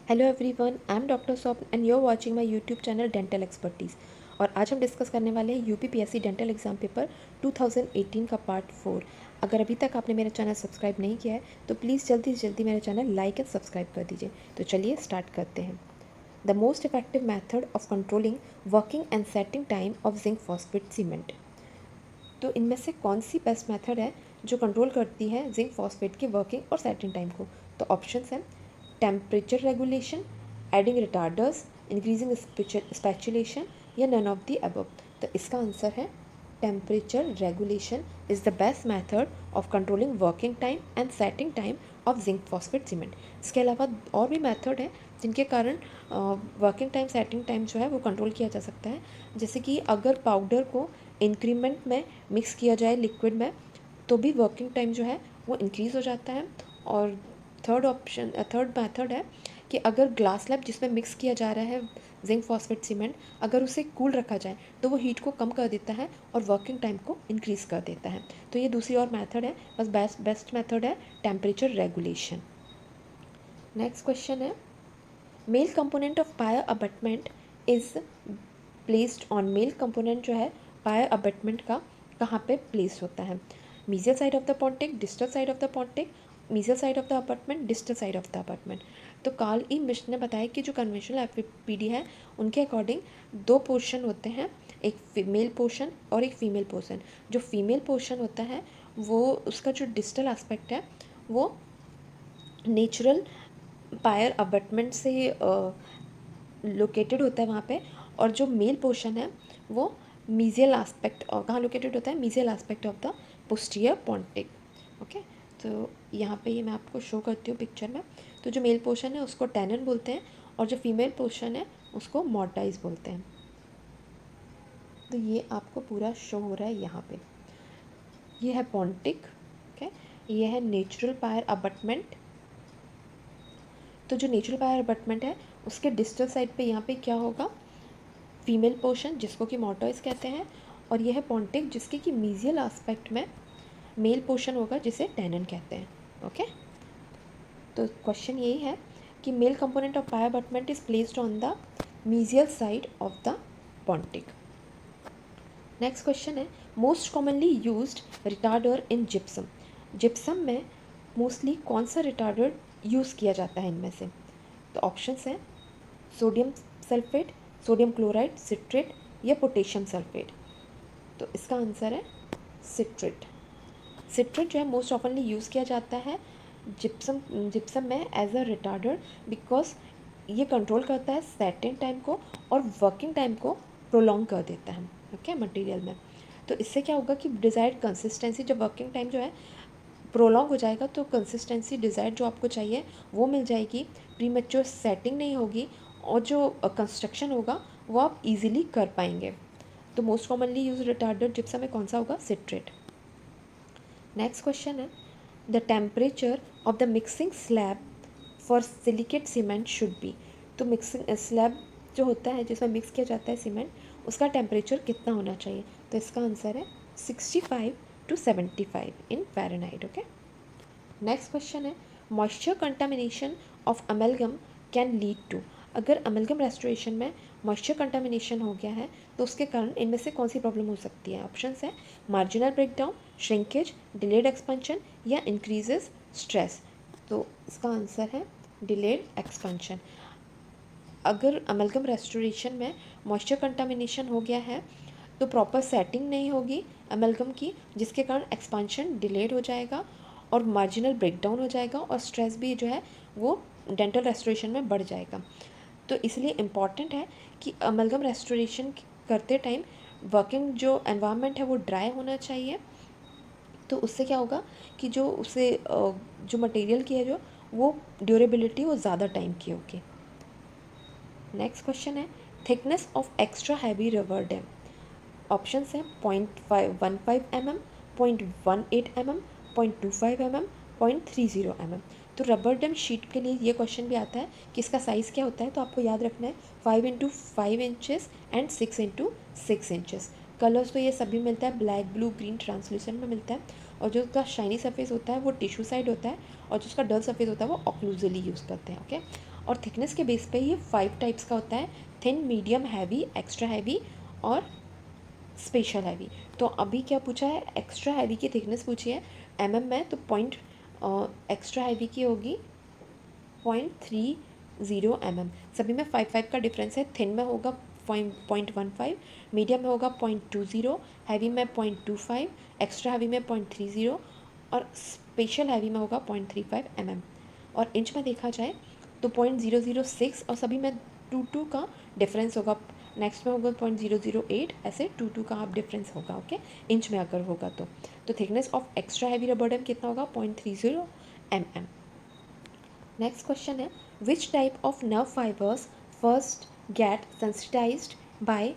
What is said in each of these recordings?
Hello everyone, I am doctor Saup and you are watching my YouTube channel dental expertise. और आज हम discuss करने वाले हैं यूपीपीएससी डेंटल एग्जाम पेपर 2018 का पार्ट 4। अगर अभी तक आपने मेरा चैनल सब्सक्राइब नहीं किया है तो प्लीज़ जल्दी से जल्दी मेरा चैनल लाइक एंड सब्सक्राइब कर दीजिए। तो चलिए स्टार्ट करते हैं। The most effective method of controlling working and setting time of zinc phosphate cement. तो इनमें से कौन सी बेस्ट मेथड है जो कंट्रोल करती है जिंक फॉस्फेट की वर्किंग और सेटिंग टाइम को? तो ऑप्शंस हैं टेम्परेचर रेगुलेशन, एडिंग रिटार्डर्स, इंक्रीजिंग स्पैचुलेशन या नन ऑफ द अबव। तो इसका आंसर है temperature regulation is the best method of controlling working time and setting time of zinc phosphate cement. इसके अलावा और भी मेथड हैं जिनके कारण वर्किंग टाइम सेटिंग टाइम जो है वो कंट्रोल किया जा सकता है। जैसे कि अगर पाउडर को इंक्रीमेंट में मिक्स किया जाए लिक्विड में तो भी वर्किंग टाइम जो है वो इंक्रीज़ हो जाता है। और थर्ड मेथड है कि अगर ग्लास स्लैब जिसमें मिक्स किया जा रहा है जिंक फॉस्फेट सीमेंट, अगर उसे कूल रखा जाए तो वो हीट को कम कर देता है और वर्किंग टाइम को इंक्रीज़ कर देता है। तो ये दूसरी और मेथड है, बस बेस्ट मेथड है टेम्परेचर रेगुलेशन। नेक्स्ट क्वेश्चन है male component of pier abutment is placed on. Male component जो है पायर अबटमेंट का कहाँ पे प्लेस होता है? Mesial side of the Pontic, distal side of the Pontic, mesial side of the apartment, distal side of the apartment. तो Karl ई मिश ने बताया कि जो कन्वेंशनल एफपीडी है उनके अकॉर्डिंग दो पोर्शन होते हैं, एक फीमेल पोर्शन और एक फीमेल पोर्शन। जो फीमेल पोर्शन होता है वो उसका जो डिस्टल एस्पेक्ट है वो नेचुरल पायर अबटमेंट से लोकेटेड होता है वहाँ पे, और जो मेल पोर्शन है वो मीजियल एस्पेक्ट और कहाँ लोकेटेड होता है? Mesial aspect of the posterior Pontic. Okay, तो यहाँ पे ये मैं आपको शो करती हूँ पिक्चर में। तो जो मेल पोर्शन है उसको टेनन बोलते हैं और जो फीमेल पोर्शन है उसको मॉर्टाइज बोलते हैं। तो ये आपको पूरा शो हो रहा है यहाँ पे। ये है पॉन्टिक, ओके, ये है नेचुरल पायर अबटमेंट। तो जो नेचुरल पायर अबटमेंट है उसके डिस्टल साइड पे यहाँ पे क्या होगा? फीमेल पोर्शन जिसको कि मॉर्टाइज कहते हैं, और यह है पॉन्टिक जिसके कि मीजियल एस्पेक्ट में मेल पोर्शन होगा जिसे टेनन कहते हैं। ओके, तो क्वेश्चन यही है कि male component of pier abutment is placed on the mesial side of the pontic. Next question है most commonly used retarder in gypsum. Gypsum में मोस्टली कौन सा रिटार्डर यूज़ किया जाता है इनमें से? तो ऑप्शंस हैं sodium sulphate, sodium chloride, citrate या पोटेशियम सल्फेट। तो इसका आंसर है सिट्रेट। सिट्रेट जो है मोस्ट ऑफनली यूज़ किया जाता है जिप्सम में एज अ रिटार्डर, बिकॉज ये कंट्रोल करता है सेटिंग टाइम को और वर्किंग टाइम को प्रोलॉन्ग कर देता है। ओके, मटेरियल में। तो इससे क्या होगा कि डिज़ायर्ड कंसिस्टेंसी, जब वर्किंग टाइम जो है प्रोलॉन्ग हो जाएगा तो कंसिस्टेंसी डिज़ायर्ड जो आपको चाहिए वो मिल जाएगी, प्रीमेच्योर सेटिंग नहीं होगी और जो कंस्ट्रक्शन होगा वो आप इजीली कर पाएंगे। तो most commonly use retarder gypsum में कौन सा होगा? सिट्रेट। नेक्स्ट क्वेश्चन है the temperature of the mixing slab for silicate cement should be. तो मिक्सिंग स्लैब जो होता है जिसमें मिक्स किया जाता है सीमेंट, उसका टेम्परेचर कितना होना चाहिए? तो इसका आंसर है 65 to 75 in Fahrenheit. Okay, next question है moisture contamination of amalgam can lead to. अगर अमेलगम रेस्टोरेशन में मॉइस्चर कंटामिनेशन हो गया है तो उसके कारण इनमें से कौन सी प्रॉब्लम हो सकती है? ऑप्शंस है marginal breakdown, shrinkage, delayed expansion या इंक्रीजेस स्ट्रेस। तो इसका आंसर है डिलेड एक्सपेंशन। अगर अमेलगम रेस्टोरेशन में मॉइस्चर कंटामिनेशन हो गया है तो प्रॉपर सेटिंग नहीं होगी अमेलगम की, जिसके कारण एक्सपांशन डिलेड हो जाएगा और मार्जिनल ब्रेकडाउन हो जाएगा और स्ट्रेस भी जो है वो डेंटल रेस्टोरेशन में बढ़ जाएगा। तो इसलिए इम्पॉर्टेंट है कि अमेलगम रेस्टोरेशन करते टाइम वर्किंग जो एनवायरनमेंट है वो ड्राई होना चाहिए। तो उससे क्या होगा कि जो उसे जो मटेरियल की है जो वो ड्यूरेबिलिटी वो ज़्यादा टाइम की होगी। नेक्स्ट क्वेश्चन है thickness of extra heavy rubber dam. Options हैं 0.15 mm, 0.18 mm, 0.25 mm, 0.30 mm। तो रबर डैम शीट के लिए ये क्वेश्चन भी आता है कि इसका साइज़ क्या होता है, तो आपको याद रखना है 5 × 5 इंचेस एंड 6 × 6 इंचेस। कलर्स तो ये सभी मिलता है, ब्लैक, ब्लू, ग्रीन, ट्रांसलूसेंट में मिलता है। और जो उसका शाइनी सरफेस होता है वो टिश्यू साइड होता है और जो उसका डल सरफेस होता है वो ऑक्लूजली यूज़ करते हैं। ओके, और थिकनेस के बेस पे ये 5 टाइप्स का होता है, thin, medium, heavy, extra heavy और स्पेशल हैवी। तो अभी क्या पूछा है, एक्स्ट्रा हैवी की थिकनेस पूछी है में, तो एक्स्ट्रा हैवी की होगी 0.30 सभी में 5 का डिफरेंस है। थिन में होगा 0.15, मीडियम में होगा 0.20, हैवी में 0.25, एक्स्ट्रा हैवी में 0.30 और स्पेशल हैवी में होगा 0.35 और इंच में देखा जाए तो 0.006 और सभी में 2 का डिफरेंस होगा। नेक्स्ट में होगा 0.008, ऐसे 2 का आप डिफरेंस होगा। ओके, इंच में अगर होगा तो thickness of extra heavy rubber dam कितना होगा, 0.30 नेक्स्ट क्वेश्चन है, which type of nerve fibres first get sensitised by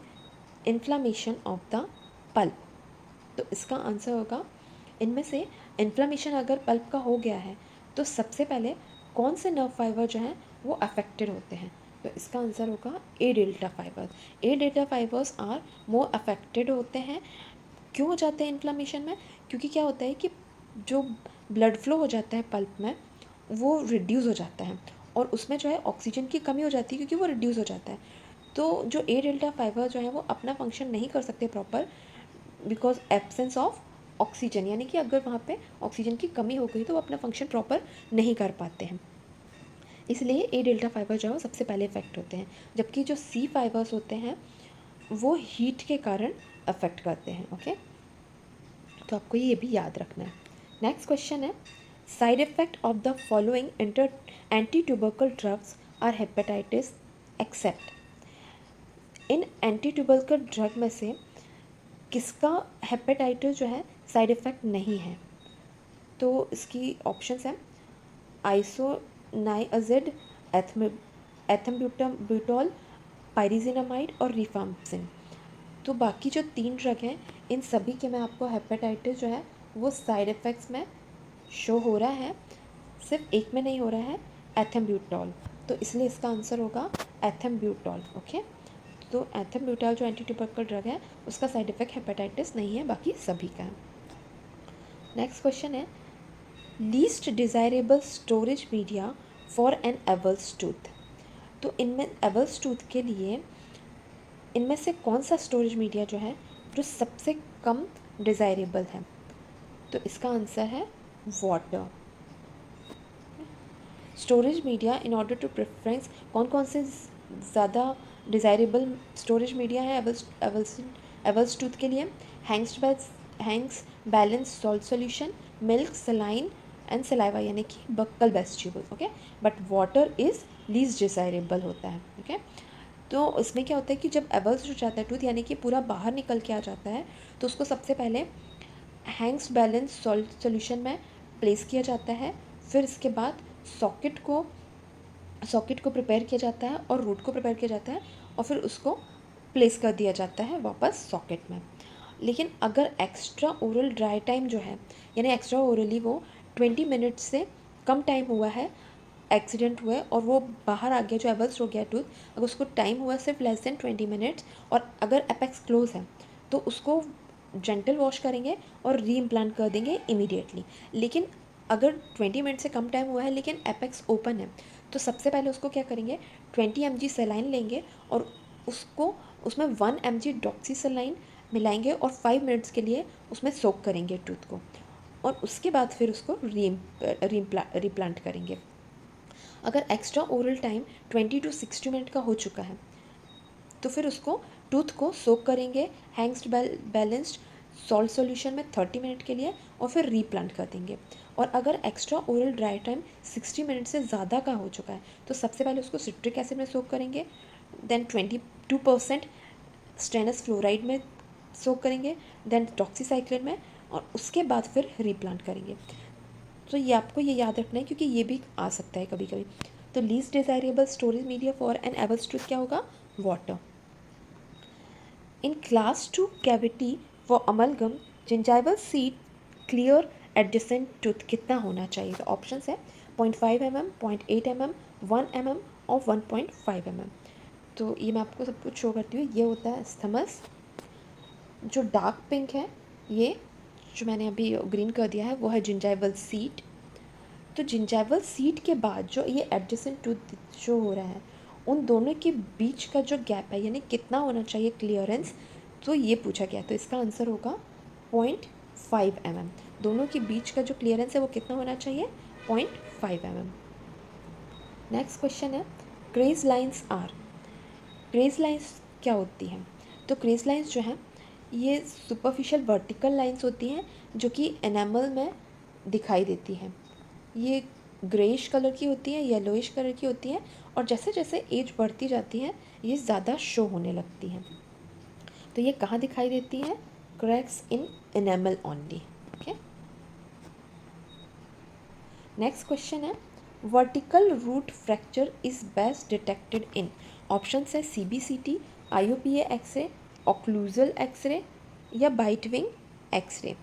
inflammation of the pulp. तो इसका आंसर होगा, इनमें से इन्फ्लामेशन अगर पल्प का हो गया है तो सबसे पहले कौन से नर्व फाइबर जो हैं वो अफेक्टेड होते हैं। तो इसका आंसर होगा A delta fibres. A delta fibres are more affected होते हैं। क्यों हो जाते हैं इन्फ्लामेशन में, क्योंकि क्या होता है कि जो ब्लड फ्लो हो जाता है पल्प में वो रिड्यूस हो जाता है और उसमें जो है ऑक्सीजन की कमी हो जाती है क्योंकि वो रिड्यूस हो जाता है। तो जो ए डेल्टा फाइबर जो है वो अपना फंक्शन नहीं कर सकते proper because absence of oxygen, यानी कि अगर वहाँ पे ऑक्सीजन की कमी हो गई तो वो अपना फंक्शन प्रॉपर नहीं कर पाते हैं। इसलिए ए डेल्टा फाइबर जो है सबसे पहले इफेक्ट होते हैं, जबकि जो सी फाइबर्स होते हैं वो हीट के कारण अफेक्ट करते हैं। ओके, तो आपको ये भी याद रखना है। नेक्स्ट क्वेश्चन है, side effect of the following anti tubercle drugs are hepatitis except. इन एंटी ट्यूबरकल ड्रग में से किसका हेपेटाइटिस जो है साइड इफ़ेक्ट नहीं है। तो इसकी ऑप्शंस हैं आइसोनाइअजिड, एथम्ब्यूटोल, पाइरिजिनामाइड और रिफाम्पिसिन। तो बाकी जो 3 ड्रग हैं इन सभी के में आपको हेपेटाइटिस जो है वो साइड इफ़ेक्ट्स में शो हो रहा है, सिर्फ एक में नहीं हो रहा है, एथम्ब्यूटोल। तो इसलिए इसका आंसर होगा एथम्ब्यूटोल। ओके, तो एथम्ब्यूटोल जो एंटी ट्यूबरकल ड्रग है उसका साइड इफेक्ट हेपेटाइटिस नहीं है, बाकी सभी का है। नेक्स्ट क्वेश्चन है, least desirable storage media for an avulsed tooth. तो इनमें एवल्स टूथ के लिए इनमें से कौन सा स्टोरेज मीडिया जो है जो सबसे कम डिज़ायरेबल है। तो इसका आंसर है water. Storage media in order to preference, कौन कौन से ज़्यादा डिज़ायरेबल स्टोरेज मीडिया है एवल्स टूथ के लिए, Hank's balanced salt solution, milk, saline and saliva यानी कि buccal vegetable. Okay, but water is least desirable होता है। ओके, तो इसमें क्या होता है कि जब एवल्स हो जाता है टूथ यानी कि पूरा बाहर निकल के आ जाता है तो उसको सबसे पहले हैंग्स बैलेंस सॉल्ट सॉल्यूशन में प्लेस किया जाता है, फिर इसके बाद सॉकेट को प्रिपेयर किया जाता है और रूट को प्रिपेयर किया जाता है और फिर उसको प्लेस कर दिया जाता है वापस सॉकेट में। लेकिन अगर एक्स्ट्रा ओरल ड्राई टाइम जो है यानी एक्स्ट्रा ओरली वो 20 मिनट से कम टाइम हुआ है, एक्सीडेंट हुआ है और वो बाहर आ गया, जो एवल्स हो गया टूथ, अगर उसको टाइम हुआ सिर्फ लेस देन 20 मिनट्स और अगर एपेक्स क्लोज है तो उसको जेंटल वॉश करेंगे और री इम्प्लांट कर देंगे इमीडिएटली। लेकिन अगर 20 मिनट से कम टाइम हुआ है लेकिन एपेक्स ओपन है तो सबसे पहले उसको क्या करेंगे, 20 mg सलाइन लेंगे और उसको उसमें 1 mg डॉक्सी सलाइन मिलाएंगे और 5 मिनट्स के लिए उसमें सोक करेंगे टूथ को और उसके बाद फिर उसको रीप्लांट करेंगे। अगर extra oral time 20 to 60 minute का हो चुका है तो फिर उसको टूथ को सोक करेंगे हैंग्स बैलेंस्ड सॉल्ट सॉल्यूशन में 30 मिनट के लिए और फिर रीप्लांट कर देंगे। और अगर extra oral dry time 60 minute से ज़्यादा का हो चुका है तो सबसे पहले उसको सिट्रिक एसिड में सोक करेंगे, देन 22% स्टेनस फ्लोराइड में सोक करेंगे, देन डॉक्सीसाइक्लिन में और उसके बाद फिर रीप्लांट करेंगे। तो ये आपको ये याद रखना है क्योंकि ये भी आ सकता है कभी कभी। तो least desirable storage media for an avulsed tooth क्या होगा, water. In class 2 cavity for amalgam gingival seat clear adjacent tooth कितना होना चाहिए। तो ऑप्शन है 0.5 mm, 0.8 mm, 1 mm और 1.5 mm। तो ये मैं आपको सब कुछ शो करती हूँ। ये होता है स्थमस, जो डार्क पिंक है ये जो मैंने अभी ग्रीन कर दिया है वो है जिंजाइवल सीड, तो जिंजाइवल सीट के बाद जो ये एडजेसेंट टूथ शो हो रहा है, उन दोनों के बीच का जो गैप है, यानी कितना होना चाहिए क्लियरेंस, तो ये पूछा गया। तो इसका आंसर होगा 0.5 mm। दोनों के बीच का जो क्लियरेंस है वो कितना होना चाहिए, 0.5 mm। नेक्स्ट क्वेश्चन है, craze lines are. Craze lines क्या होती हैं? तो क्रेज लाइंस जो है ये सुपरफिशियल वर्टिकल लाइंस होती हैं जो कि एनामल में दिखाई देती हैं। ये ग्रेइश कलर की होती है, येलोइश कलर की होती है, और जैसे जैसे एज बढ़ती जाती है ये ज़्यादा शो होने लगती हैं। तो ये कहाँ दिखाई देती है? Cracks in enamel only. Okay, next question है, vertical root fracture is best detected in. Option है CBCT, IUPA x-ray, occlusal x-ray या बाइट विंग एक्सरे।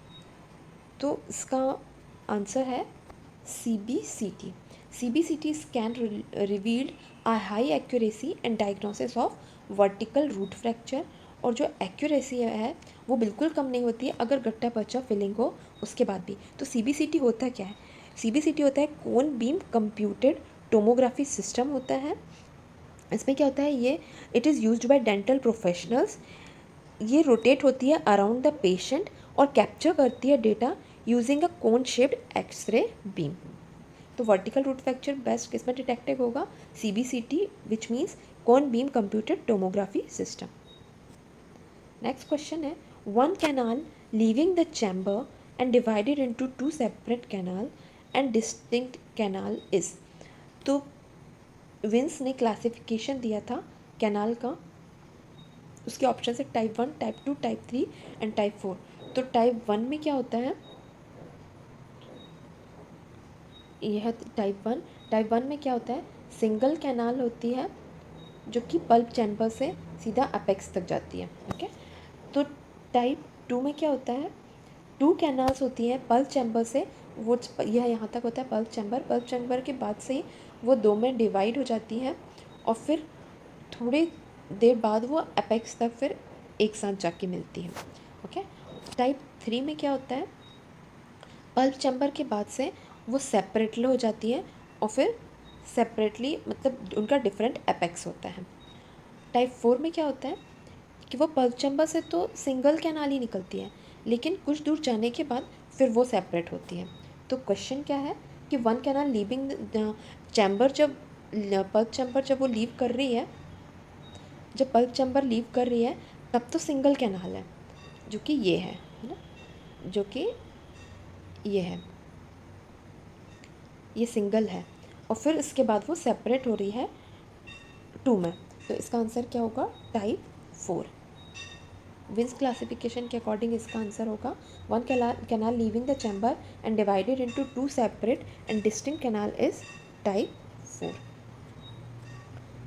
तो इसका आंसर है CBCT। CBCT scan revealed a high accuracy and diagnosis of vertical root fracture। और जो accuracy है वो बिल्कुल कम नहीं होती है अगर गट्टा पर्चा फिलिंग हो उसके बाद भी। तो CBCT होता क्या है? CBCT होता है cone beam computed tomography system होता है। इसमें क्या होता है, ये it is used by dental professionals. ये रोटेट होती है अराउंड द पेशेंट और कैप्चर करती है data using a cone shaped x-ray beam. तो वर्टिकल रूट फ्रैक्चर बेस्ट किस में डिटेक्टेड होगा? CBCT, which means cone beam computed tomography system. Next question है, one canal leaving the chamber and divided into two separate canal and distinct canal is. तो wins ने classification दिया था canal का, उसके ऑप्शन है type 1, type 2, type 3 and type 4। तो type 1 में क्या होता है, यह टाइप 1। टाइप 1 में क्या होता है, सिंगल कैनाल होती है जो कि पल्प चैम्बर से सीधा अपेक्स तक जाती है। ओके, तो टाइप 2 में क्या होता है, टू कैनाल्स होती हैं पल्प चैम्बर से, वो यह यहाँ तक होता है पल्प चैम्बर। पल्प चैम्बर के बाद से ही वो दो में डिवाइड हो जाती है और फिर थोड़ी देर बाद वो अपेक्स तक फिर एक साथ जाके मिलती है। ओके, टाइप 3 में क्या होता है, पल्प चैम्बर के बाद से वो सेपरेटली हो जाती है और फिर सेपरेटली मतलब उनका डिफरेंट एपेक्स होता है। टाइप 4 में क्या होता है कि वो पल्प चैम्बर से तो सिंगल कैनाल ही निकलती है, लेकिन कुछ दूर जाने के बाद फिर वो सेपरेट होती है। तो क्वेश्चन क्या है कि वन कैनाल लीविंग चैम्बर, जब पल्प चैम्बर जब वो लीव कर रही है, जब पल्प चैम्बर लीव कर रही है तब तो सिंगल कैनाल है जो कि ये है ना, जो कि ये है, ये सिंगल है, और फिर इसके बाद वो सेपरेट हो रही है 2 में। तो इसका आंसर क्या होगा, टाइप 4। विंस क्लासिफिकेशन के अकॉर्डिंग इसका आंसर होगा one canal leaving the chamber and divided into two separate and distinct canal is type 4।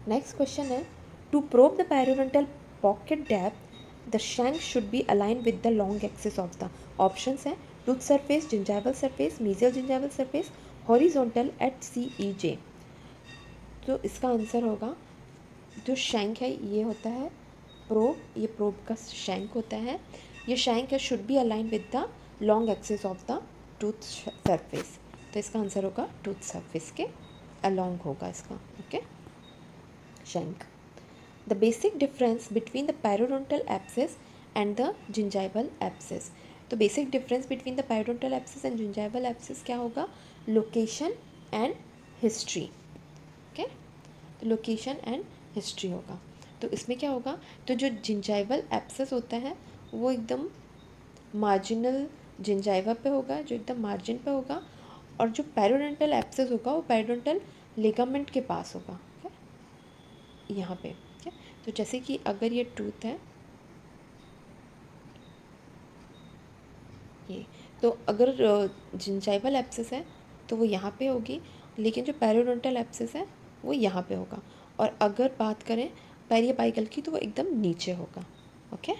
Next question है, to probe the periodontal pocket depth the shank should be align with the long axis of the. Options है tooth surface, gingival surface, mesial gingival surface, horizontal at CEJ। तो इसका answer होगा, जो shank है ये होता है प्रोब, ये प्रोब का शैंक होता है, ये शैंक है should be align with the long axis of the tooth surface. तो इसका आंसर होगा टूथ सरफेस के अलॉन्ग होगा इसका। Okay, shank. The basic difference between the periodontal abscess and the gingival abscess. तो basic difference between the periodontal abscess and gingival abscess क्या होगा, location and history. Okay, तो लोकेशन एंड हिस्ट्री होगा। तो इसमें क्या होगा, तो जो जिंजाइवल एब्सेस होता है वो एकदम मार्जिनल जिंजाइवा पे होगा, जो एकदम मार्जिन पे होगा, और जो पेरिडोंटल एब्सेस होगा वो पेरिडोंटल लिगामेंट के पास होगा, यहाँ पे। ठीक है, तो जैसे कि अगर ये टूथ है ये, तो अगर जिंजाइवल एब्सेस है तो वो यहाँ पे होगी, लेकिन जो पेरिडोंटल एब्सेस है वो यहाँ पे होगा, और अगर बात करें पेरियपाइकल की तो वो एकदम नीचे होगा। ओके,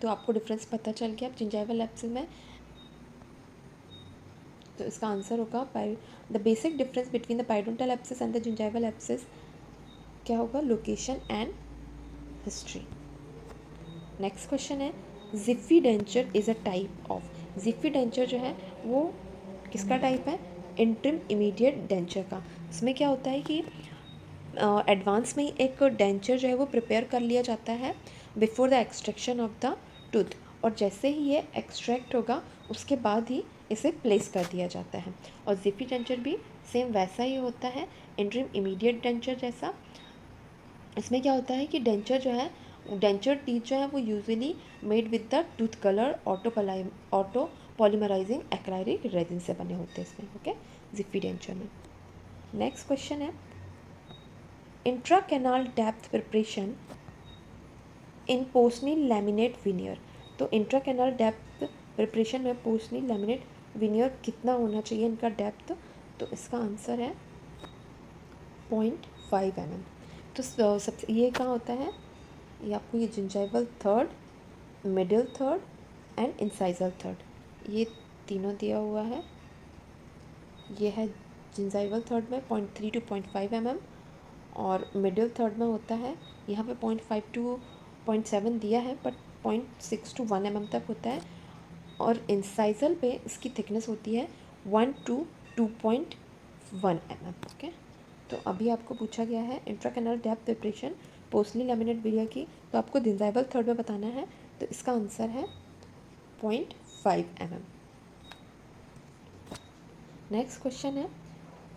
तो आपको डिफरेंस पता चल गया अब जिंजाइवल एब्सेस में। तो इसका आंसर होगा the basic difference between the periodontal abscess and the gingival abscess क्या होगा, location and history. Next question है, Jiffy denture is a type of. Jiffy denture जो है वो किसका टाइप है? इंटरिम इमीडिएट डेंचर का। इसमें क्या होता है कि एडवांस में ही एक डेंचर जो है वो प्रिपेयर कर लिया जाता है before the extraction of the tooth, और जैसे ही ये एक्सट्रैक्ट होगा उसके बाद ही इसे प्लेस कर दिया जाता है। और जिफी डेंचर भी सेम वैसा ही होता है, इंटरिम इमीडिएट डेंचर जैसा। इसमें क्या होता है कि डेंचर जो है, डेंचर टीथ जो है वो usually made with the tooth colour auto polymerising acrylic resin से बने होते हैं इसमें। ओके, जिफी डेंचर में। नेक्स्ट क्वेश्चन है intra canal depth preparation in पोस्टनी laminate veneer. तो इंट्रा कैनाल डेप्थ प्रिपरेशन में पोस्टनी लैमिनेट विनियर कितना होना चाहिए इनका डेप्थ? तो इसका आंसर है 0.5 mm। तो सबसे ये कहाँ होता है? ये आपको ये gingival third, middle third and incisal third, ये तीनों दिया हुआ है। ये है जिंजाइवल थर्ड में 0.3 to 0.5 mm, और मिडिल थर्ड में होता है यहाँ पे 0.5 to 0.7 दिया है, बट 0.6 to 1 mm तक होता है। और इंसाइजल पे इसकी थिकनेस होती है 1 to 2.1 mm। ओके, तो अभी आपको पूछा गया है इंट्राकैनल डेप्थ प्रिपरेशन पोस्टली लैमिनेट विनियर की, तो आपको जिंजाइवल थर्ड में बताना है, तो इसका आंसर है 0.5 mm। नेक्स्ट क्वेश्चन है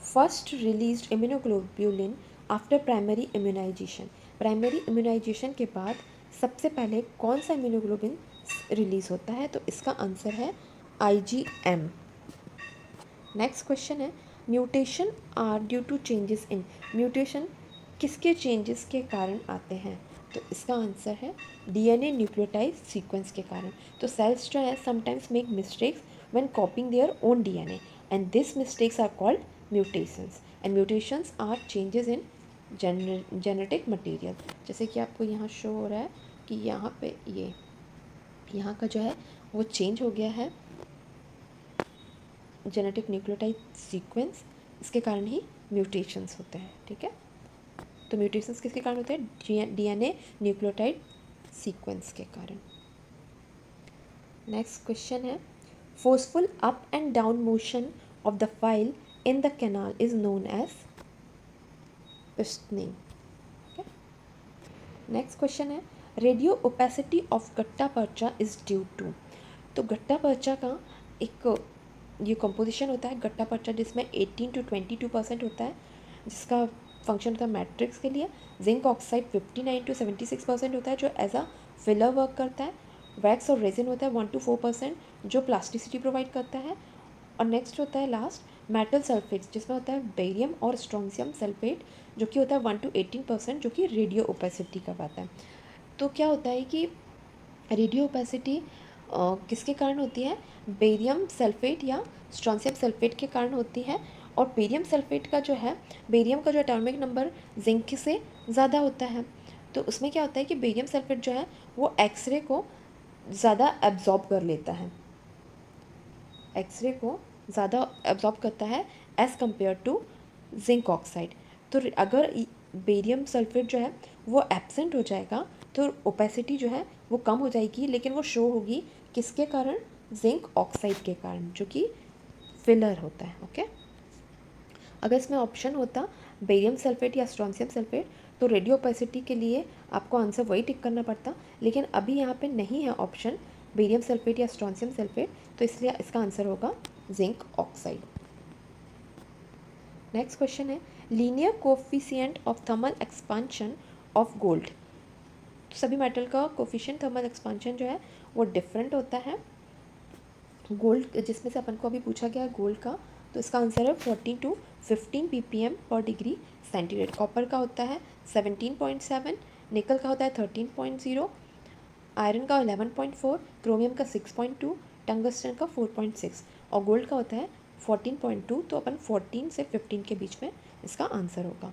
first released immunoglobulin after primary immunisation. Primary immunisation के बाद सबसे पहले कौन सा इम्यूनोग्लोबिन रिलीज होता है? तो इसका आंसर है IgM। नेक्स्ट क्वेश्चन है mutation are due to changes in. Mutation किसके चेंजेस के कारण आते हैं? तो इसका आंसर है DNA न्यूक्लियोटाइड सीक्वेंस के कारण। तो सेल्स जो है sometimes make mistakes when कॉपिंग their own DNA and these mistakes are called mutations, and mutations are changes in genetic material। जैसे कि आपको यहाँ शो हो रहा है कि यहाँ पे ये यहाँ का जो है वो चेंज हो गया है जेनेटिक न्यूक्लियोटाइड सीक्वेंस, इसके कारण ही म्यूटेशंस होते हैं। ठीक है, तो म्यूटेशंस किसके कारण होते हैं? DNA न्यूक्लियोटाइड सीक्वेंस के कारण। नेक्स्ट क्वेश्चन है forceful up and down motion of the file in the canal is known as pistoning। okay? Next question है radio opacity of गट्टा पर्चा is due to। तो गट्टा पर्चा का एक ये कंपोजिशन होता है गट्टा पर्चा जिसमें 18 to 22% होता है, जिसका फंक्शन होता है मैट्रिक्स के लिए। जिंक ऑक्साइड 59 to 76% होता है जो एज अ फिलर वर्क करता है। वैक्स और रेजिन होता है 1 to 4% जो प्लास्टिसिटी प्रोवाइड करता है। और नेक्स्ट होता है लास्ट मेटल सल्फेट्स जिसमें होता है बेरियम और स्ट्रोंशियम सल्फेट जो कि होता है 1 to 18% जो कि रेडियो ओपेसिटी करवाता है। तो क्या होता है कि रेडियो ओपेसिटी किसके कारण होती है? बेरियम सल्फेट या स्ट्रोंशियम सल्फेट के कारण होती है। और बेरियम सल्फेट का जो है, बेरियम का जो एटॉमिक नंबर जिंक से ज़्यादा होता है, तो उसमें क्या होता है कि बेरियम सल्फेट जो है वो एक्सरे को ज़्यादा एब्जॉर्ब कर लेता है, एक्सरे को ज़्यादा एब्जॉर्ब करता है as compared to zinc oxide. तो अगर बेरियम सल्फेट जो है वो एब्सेंट हो जाएगा तो ओपेसिटी जो है वो कम हो जाएगी, लेकिन वो शो होगी किसके कारण? जिंक ऑक्साइड के कारण जो कि फिलर होता है। ओके, अगर इसमें ऑप्शन होता बेरियम सल्फेट या स्ट्रोंशियम सल्फेट तो रेडियो ओपेसिटी के लिए आपको आंसर वही टिक करना पड़ता, लेकिन अभी यहाँ पे नहीं है ऑप्शन बेरियम सल्फेट या स्ट्रोंशियम सल्फेट, तो इसलिए इसका आंसर होगा जिंक ऑक्साइड। नेक्स्ट क्वेश्चन है linear coefficient of thermal expansion of gold. तो सभी मेटल का कोफिशिएंट थर्मल एक्सपांशन जो है वो डिफरेंट होता है। गोल्ड जिसमें से अपन को अभी पूछा गया गोल्ड का, तो इसका आंसर है 14 to 15 ppm पर डिग्री सेंटीग्रेड। कॉपर का होता है 17.7, निकल का होता है 13.0, आयरन का 11.4, क्रोमियम का 6.2, टंगस्टन का 4.6 और गोल्ड का होता है 14.2। तो अपन 14 से 15 के बीच में इसका आंसर होगा।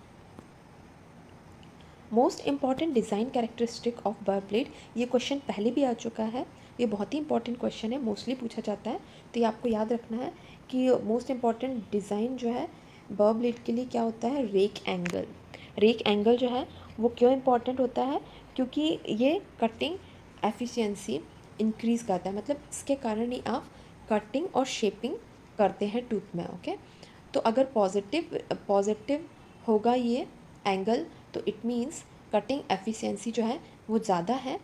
Most important design characteristic of बर प्लेट, ये क्वेश्चन पहले भी आ चुका है, ये बहुत ही इंपॉर्टेंट क्वेश्चन है, मोस्टली पूछा जाता है, तो ये आपको याद रखना है कि मोस्ट इंपॉर्टेंट डिज़ाइन जो है बर प्लेट के लिए क्या होता है? Rake angle. रेक एंगल जो है वो क्यों इंपॉर्टेंट होता है? क्योंकि ये कटिंग एफिशिएंसी इंक्रीज़ करता है, मतलब इसके कारण ही आप कटिंग और शेपिंग करते हैं टूथ में। ओके, तो अगर पॉजिटिव होगा ये एंगल, तो इट मीन्स कटिंग एफिशिएंसी जो है वो ज़्यादा है,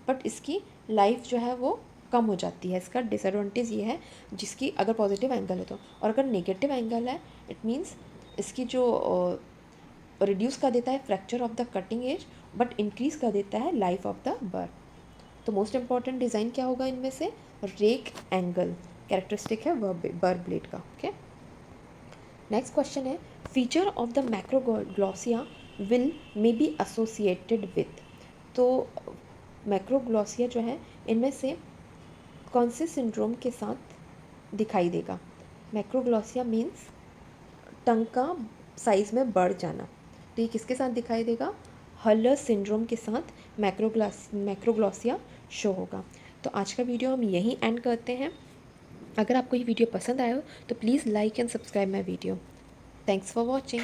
बट इसकी लाइफ जो है वो कम हो जाती है। इसका डिसएडवांटेज ये है जिसकी अगर पॉजिटिव एंगल है तो, और अगर नेगेटिव एंगल है इट मीन्स इसकी जो रिड्यूस कर देता है fracture of the cutting edge, but increase कर देता है लाइफ ऑफ द बर। तो मोस्ट इंपॉर्टेंट डिज़ाइन क्या होगा इनमें से, रेक एंगल कैरेक्टरिस्टिक है बर ब्लेड का। ओके, नेक्स्ट क्वेश्चन है feature of the macroglossia will may be associated with. तो मैक्रोग्लॉसिया जो है इनमें से कौन से सिंड्रोम के साथ दिखाई देगा। मैक्रोग्लॉसिया मीन्स टंग का साइज़ में बढ़ जाना, तो ये किसके साथ दिखाई देगा, हलर सिंड्रोम के साथ मैक्रोग्लॉसिया शो होगा। तो आज का वीडियो हम यहीं एंड करते हैं। अगर आपको ये वीडियो पसंद आया हो तो please like and subscribe my video. Thanks for watching.